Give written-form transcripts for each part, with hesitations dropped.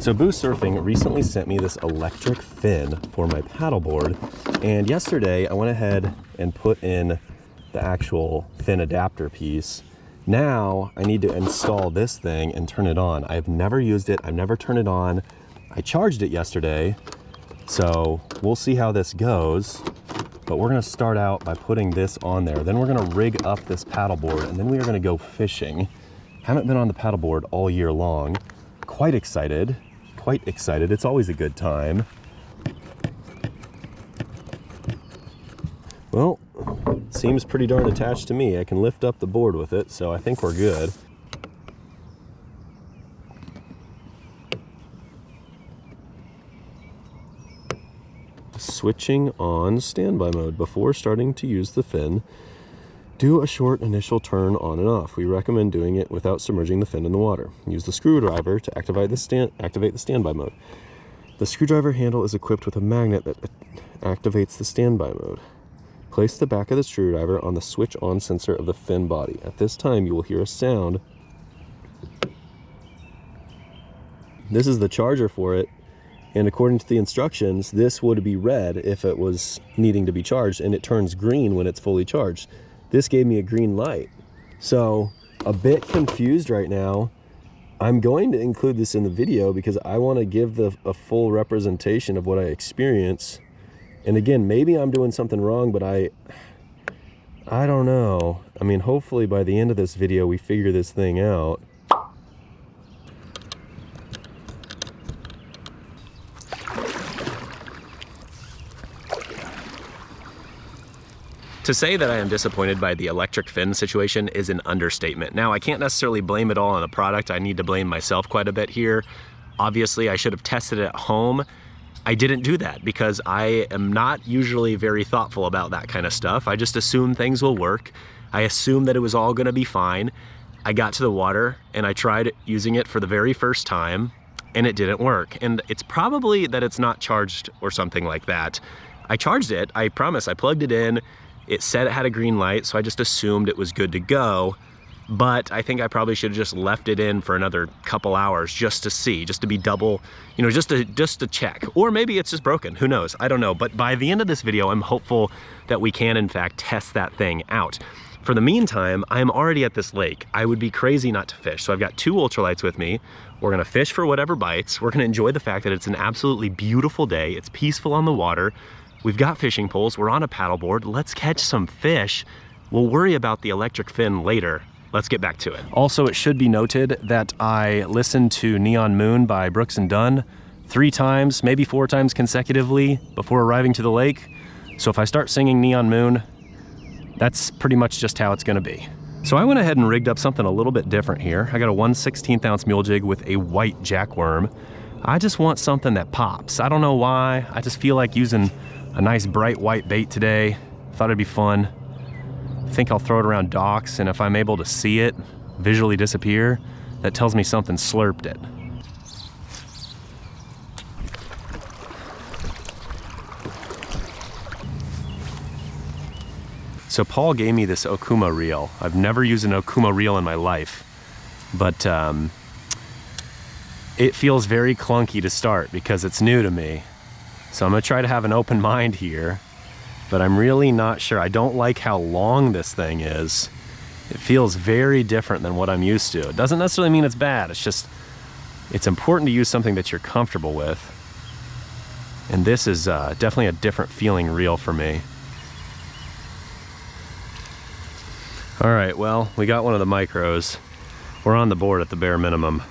So Boost Surfing recently sent me this electric fin for my paddleboard, and yesterday I went ahead and put in the actual fin adapter piece. Now I need to install this thing and turn it on. I've never used it, I've never turned it on. I charged it yesterday, so we'll see how this goes. But we're gonna start out by putting this on there. Then we're gonna rig up this paddleboard, and then we are gonna go fishing. Haven't been on the paddleboard all year long. Quite excited. It's always a good time. Well, seems pretty darn attached to me. I can lift up the board with it, so I think we're good. Switching on standby mode. Before starting to use the fin, do a short initial turn on and off. We recommend doing it without submerging the fin in the water. Use the screwdriver to activate the standby mode. The screwdriver handle is equipped with a magnet that activates the standby mode. Place the back of the screwdriver on the switch on sensor of the fin body. At this time, you will hear a sound. This is the charger for it, and according to the instructions, this would be red if it was needing to be charged, and it turns green when it's fully charged. This gave me a green light. So, a bit confused right now. I'm going to include this in the video because I want to give a full representation of what I experience. And again, maybe I'm doing something wrong, but I don't know. I mean, hopefully by the end of this video, we figure this thing out. To say that I am disappointed by the electric fin situation is an understatement. Now, I can't necessarily blame it all on the product. I need to blame myself quite a bit here. Obviously, I should have tested it at home. I didn't do that because I am not usually very thoughtful about that kind of stuff. I just assume things will work. I assume that it was all gonna be fine. I got to the water and I tried using it for the very first time and it didn't work. And it's probably that it's not charged or something like that. I charged it, I promise, I plugged it in. It said it had a green light, so I just assumed it was good to go. But I think I probably should have just left it in for another couple hours just to see, just to be double, you know, just to check. Or maybe it's just broken, who knows? I don't know. But by the end of this video, I'm hopeful that we can in fact test that thing out. For the meantime, I'm already at this lake. I would be crazy not to fish. So I've got 2 ultralights with me. We're gonna fish for whatever bites. We're gonna enjoy the fact that it's an absolutely beautiful day. It's peaceful on the water. We've got fishing poles, we're on a paddleboard. Let's catch some fish. We'll worry about the electric fin later. Let's get back to it. Also, it should be noted that I listened to Neon Moon by Brooks and Dunn 3 times, maybe 4 times consecutively before arriving to the lake. So if I start singing Neon Moon, that's pretty much just how it's gonna be. So I went ahead and rigged up something a little bit different here. I got a 1/16 ounce mule jig with a white jackworm. I just want something that pops. I don't know why, I just feel like using a nice bright white bait today. Thought it'd be fun. I think I'll throw it around docks, and if I'm able to see it visually disappear, that tells me something slurped it. So Paul gave me this Okuma reel. I've never used an Okuma reel in my life, but it feels very clunky to start because it's new to me. So I'm gonna try to have an open mind here, but I'm really not sure. I don't like how long this thing is. It feels very different than what I'm used to. It doesn't necessarily mean it's bad. It's just, it's important to use something that you're comfortable with. And this is definitely a different feeling reel for me. All right, well, we got one of the micros. We're on the board at the bare minimum.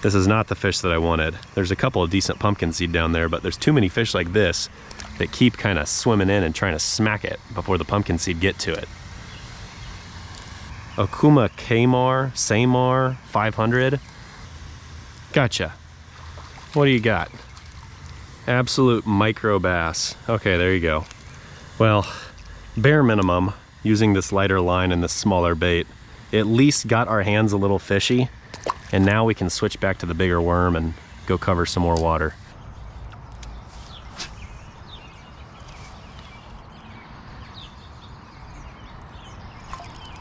This is not the fish that I wanted. There's a couple of decent pumpkin seed down there, but there's too many fish like this that keep kind of swimming in and trying to smack it before the pumpkin seed get to it. Okuma Samar 500. Gotcha. What do you got? Absolute micro bass. Okay, there you go. Well, bare minimum, using this lighter line and this smaller bait, at least got our hands a little fishy. And now we can switch back to the bigger worm and go cover some more water.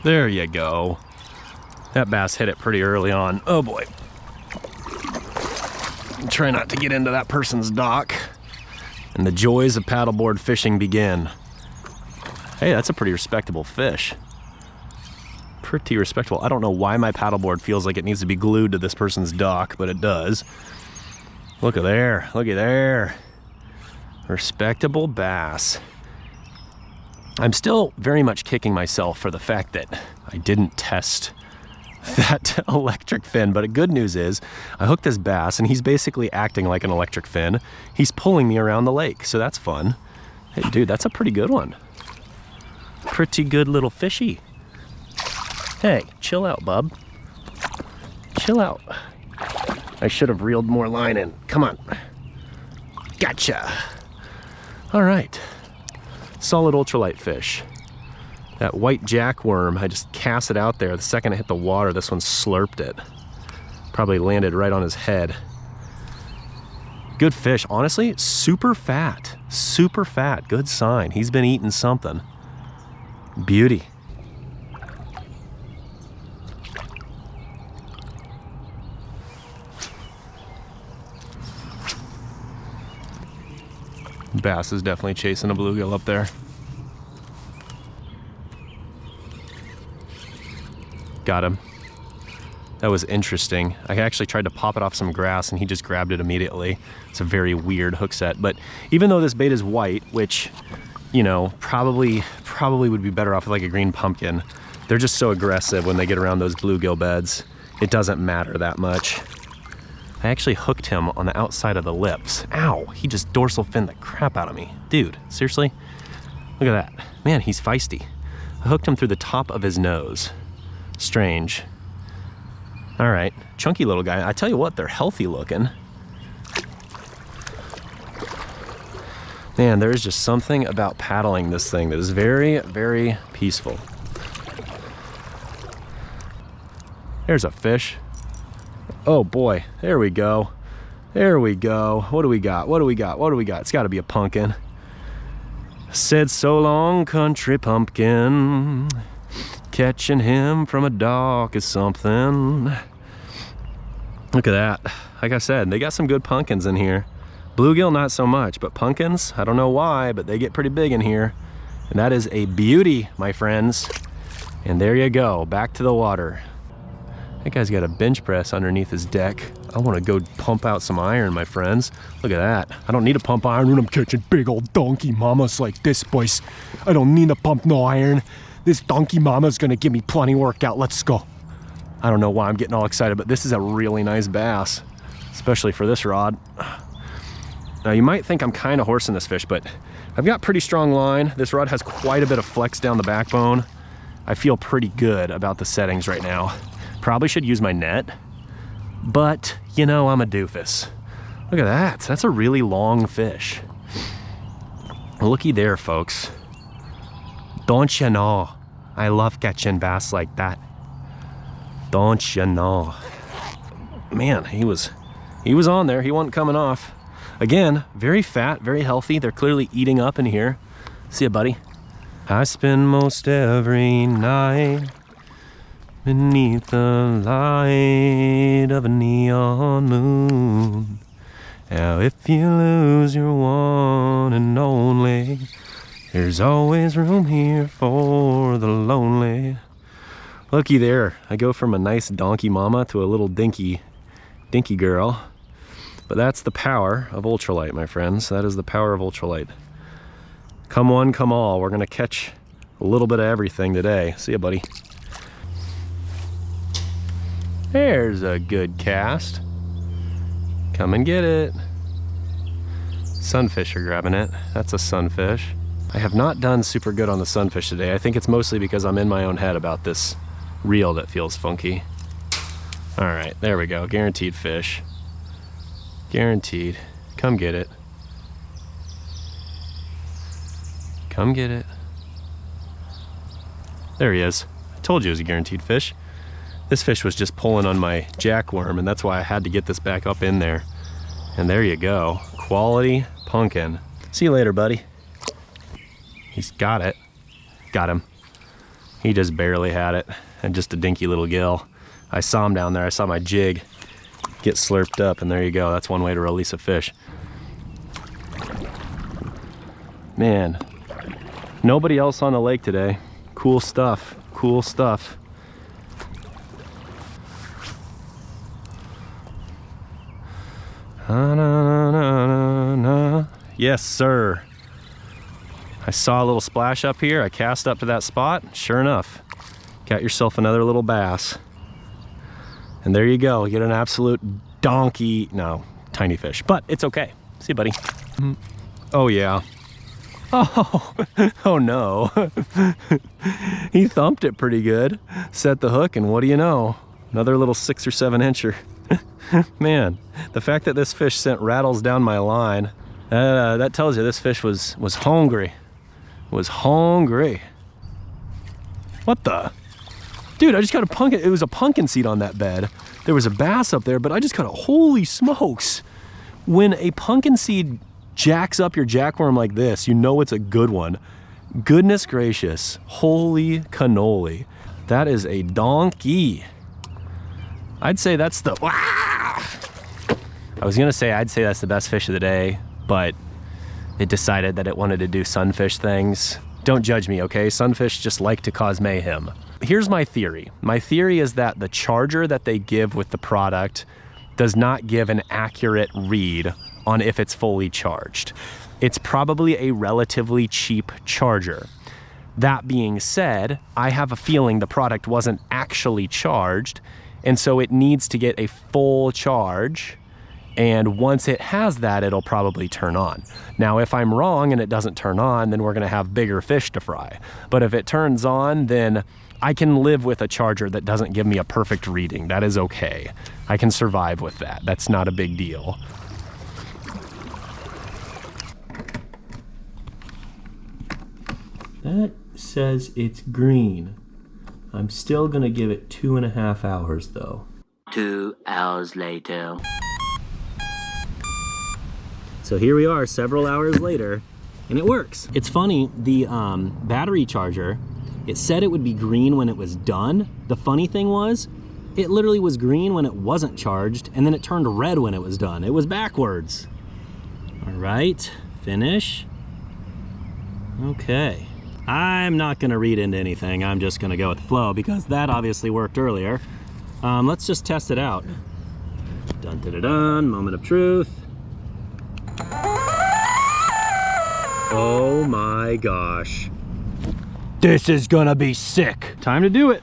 There you go. That bass hit it pretty early on. Oh boy. Try not to get into that person's dock. And the joys of paddleboard fishing begin. Hey, that's a pretty respectable fish. Pretty respectable. I don't know why my paddleboard feels like it needs to be glued to this person's dock, but it does. Look at there, looky there. Respectable bass. I'm still very much kicking myself for the fact that I didn't test that electric fin, but the good news is I hooked this bass and he's basically acting like an electric fin. He's pulling me around the lake, so that's fun. Hey dude, that's a pretty good one. Pretty good little fishy. Hey, chill out, bub. Chill out. I should have reeled more line in. Come on. Gotcha. All right. Solid ultralight fish. That white jackworm, I just cast it out there. The second it hit the water, this one slurped it. Probably landed right on his head. Good fish. Honestly, super fat. Super fat. Good sign. He's been eating something. Beauty. Bass is definitely chasing a bluegill up there. Got him. That was interesting. I actually tried to pop it off some grass and he just grabbed it immediately. It's a very weird hook set, but even though this bait is white, which, you know, probably would be better off with like a green pumpkin, they're just so aggressive when they get around those bluegill beds. It doesn't matter that much. I actually hooked him on the outside of the lips. Ow, he just dorsal finned the crap out of me. Dude, seriously? Look at that. Man, he's feisty. I hooked him through the top of his nose. Strange. All right, chunky little guy. I tell you what, they're healthy looking. Man, there's just something about paddling this thing that is very, very peaceful. There's a fish. Oh boy, there we go. There we go. What do we got? What do we got? What do we got? It's gotta be a pumpkin. Said so long, country pumpkin. Catching him from a dock is something. Look at that. Like I said, they got some good pumpkins in here. Bluegill, not so much, but pumpkins, I don't know why, but they get pretty big in here. And that is a beauty, my friends. And there you go, back to the water. That guy's got a bench press underneath his deck. I want to go pump out some iron, my friends. Look at that. I don't need to pump iron when I'm catching big old donkey mamas like this, boys. I don't need to pump no iron. This donkey mama's gonna give me plenty workout. Let's go. I don't know why I'm getting all excited, but this is a really nice bass, especially for this rod. Now you might think I'm kind of horsing this fish, but I've got pretty strong line. This rod has quite a bit of flex down the backbone. I feel pretty good about the settings right now. Probably should use my net, but you know, I'm a doofus. Look at that. That's a really long fish. Looky there, folks. Don't you know? I love catching bass like that. Don't you know? Man, he was on there. He wasn't coming off. Again, very fat, very healthy. They're clearly eating up in here. See ya, buddy. I spend most every night beneath the light of a neon moon. Now if you lose your one and only, there's always room here for the lonely. Looky there, I go from a nice donkey mama to a little dinky girl. But that's the power of ultralight, my friends. That is the power of ultralight. Come one, come all. We're gonna catch a little bit of everything today. See ya, buddy. There's a good cast. Come and get it. Sunfish are grabbing it. That's a sunfish. I have not done super good on the sunfish today. I think it's mostly because I'm in my own head about this reel that feels funky. All right, there we go. Guaranteed fish. Guaranteed. Come get it. Come get it. There he is. I told you it was a guaranteed fish. This fish was just pulling on my jackworm, and that's why I had to get this back up in there. And there you go. Quality pumpkin. See you later, buddy. He's got it. Got him. He just barely had it. And just a dinky little gill. I saw him down there. I saw my jig. get slurped up, and there you go. That's one way to release a fish. Man, nobody else on the lake today. Cool stuff, cool stuff. Yes, sir. I saw a little splash up here. I cast up to that spot. Sure enough, got yourself another little bass. And there you go. You get an absolute donkey. No, tiny fish, but it's okay. See you, buddy. Oh, yeah. Oh, oh no. He thumped it pretty good. Set the hook, and what do you know? Another little 6 or 7 incher. Man, the fact that this fish sent rattles down my line, that tells you this fish was hungry. Was hungry. What the? Dude, I just got a pumpkin. It was a pumpkin seed on that bed. There was a bass up there, but I just got a, holy smokes. When a pumpkin seed jacks up your jackworm like this, you know it's a good one. Goodness gracious, holy cannoli. That is a donkey. I'd say that's the, I was gonna say I'd say that's the best fish of the day, but it decided that it wanted to do sunfish things. Don't judge me, okay? Sunfish just like to cause mayhem. Here's my theory. My theory is that the charger that they give with the product does not give an accurate read on if it's fully charged. It's probably a relatively cheap charger. That being said, I have a feeling the product wasn't actually charged, and so it needs to get a full charge, and once it has that, it'll probably turn on. Now, if I'm wrong and it doesn't turn on, then we're gonna have bigger fish to fry. But if it turns on, then I can live with a charger that doesn't give me a perfect reading. That is okay. I can survive with that. That's not a big deal. That says it's green. I'm still gonna give it 2.5 hours though. 2 hours later. So here we are several hours later, and it works. It's funny, the battery charger, it said it would be green when it was done. The funny thing was, it literally was green when it wasn't charged, and then it turned red when it was done. It was backwards. All right, finish. Okay. I'm not gonna read into anything. I'm just gonna go with the flow because that obviously worked earlier. Let's just test it out. Dun dun dun dun, moment of truth. Oh my gosh. This is gonna be sick. Time to do it.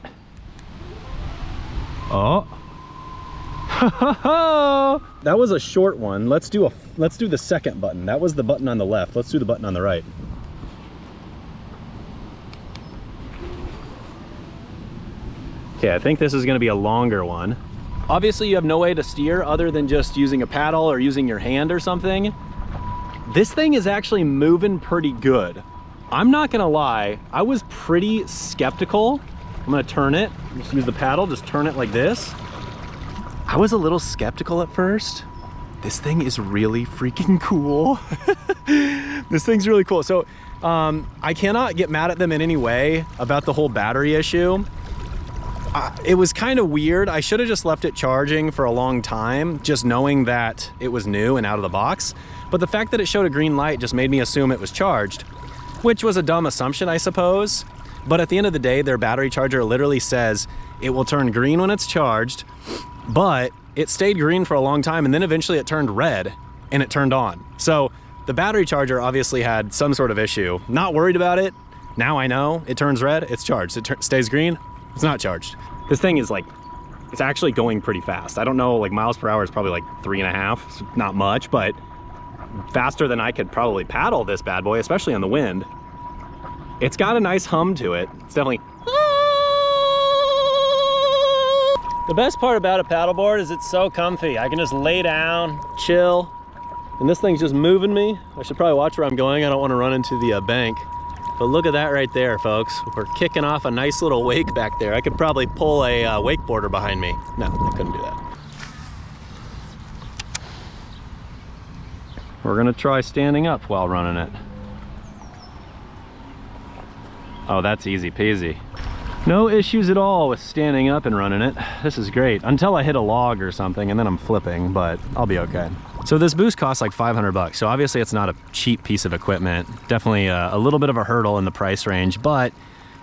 Oh. That was a short one. Let's do the second button. That was the button on the left. Let's do the button on the right. Okay, I think this is gonna be a longer one. Obviously you have no way to steer other than just using a paddle or using your hand or something. This thing is actually moving pretty good. I'm not gonna lie, I was pretty skeptical. I'm gonna turn it, just use the paddle, just turn it like this. I was a little skeptical at first. This thing is really freaking cool. This thing's really cool. So I cannot get mad at them in any way about the whole battery issue. It was kind of weird. I should have just left it charging for a long time, just knowing that it was new and out of the box. But the fact that it showed a green light just made me assume it was charged, which was a dumb assumption, I suppose. But at the end of the day, their battery charger literally says it will turn green when it's charged, but it stayed green for a long time, and then eventually it turned red and it turned on. So the battery charger obviously had some sort of issue. Not worried about it. Now I know it turns red, it's charged. It stays green, it's not charged. This thing is like, it's actually going pretty fast. I don't know, like miles per hour is probably like 3.5. It's not much, but faster than I could probably paddle this bad boy, especially on the wind. It's got a nice hum to it. It's definitely. The best part about a paddleboard is it's so comfy. I can just lay down, chill, and this thing's just moving me. I should probably watch where I'm going. I don't want to run into the bank. But look at that right there, folks. We're kicking off a nice little wake back there. I could probably pull a wakeboarder behind me. No, I couldn't do that. We're gonna try standing up while running it. Oh, that's easy peasy. No issues at all with standing up and running it. This is great, until I hit a log or something and then I'm flipping, but I'll be okay. So this boost costs like 500 bucks. So obviously it's not a cheap piece of equipment. Definitely a little bit of a hurdle in the price range, but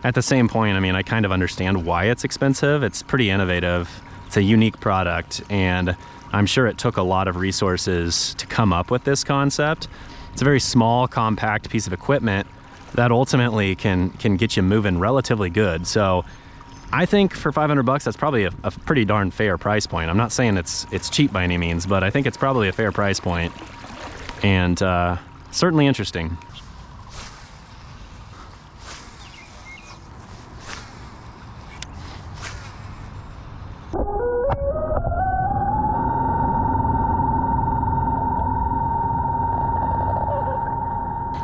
at the same point, I mean, I kind of understand why it's expensive. It's pretty innovative. It's a unique product, and I'm sure it took a lot of resources to come up with this concept. It's a very small, compact piece of equipment that ultimately can get you moving relatively good. So I think for 500 bucks, that's probably a pretty darn fair price point. I'm not saying it's cheap by any means, but I think it's probably a fair price point, and certainly interesting.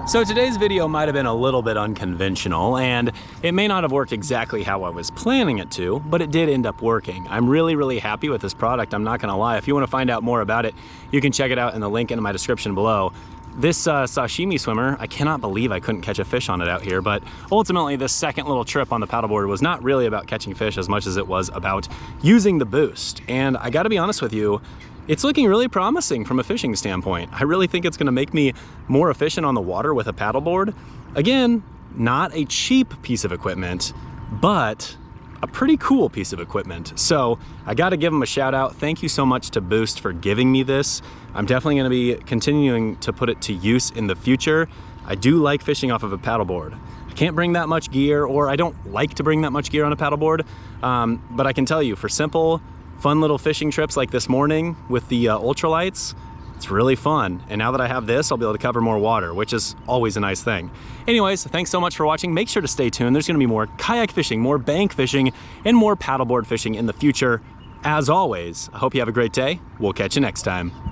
So today's video might have been a little bit unconventional, and it may not have worked exactly how I was planning it to, but it did end up working. I'm really, really happy with this product, I'm not gonna lie. If you wanna find out more about it, you can check it out in the link in my description below. This sashimi swimmer, I cannot believe I couldn't catch a fish on it out here, but ultimately this second little trip on the paddleboard was not really about catching fish as much as it was about using the boost. And I gotta be honest with you, it's looking really promising from a fishing standpoint. I really think it's gonna make me more efficient on the water with a paddleboard. Again, not a cheap piece of equipment, but a pretty cool piece of equipment. So I gotta give them a shout out. Thank you so much to Boost for giving me this. I'm definitely gonna be continuing to put it to use in the future. I do like fishing off of a paddleboard. I can't bring that much gear, or I don't like to bring that much gear on a paddleboard, but I can tell you, for simple, fun little fishing trips like this morning with the ultralights, it's really fun. And now that I have this, I'll be able to cover more water, which is always a nice thing. Anyways, thanks so much for watching. Make sure to stay tuned. There's gonna be more kayak fishing, more bank fishing, and more paddleboard fishing in the future. As always, I hope you have a great day. We'll catch you next time.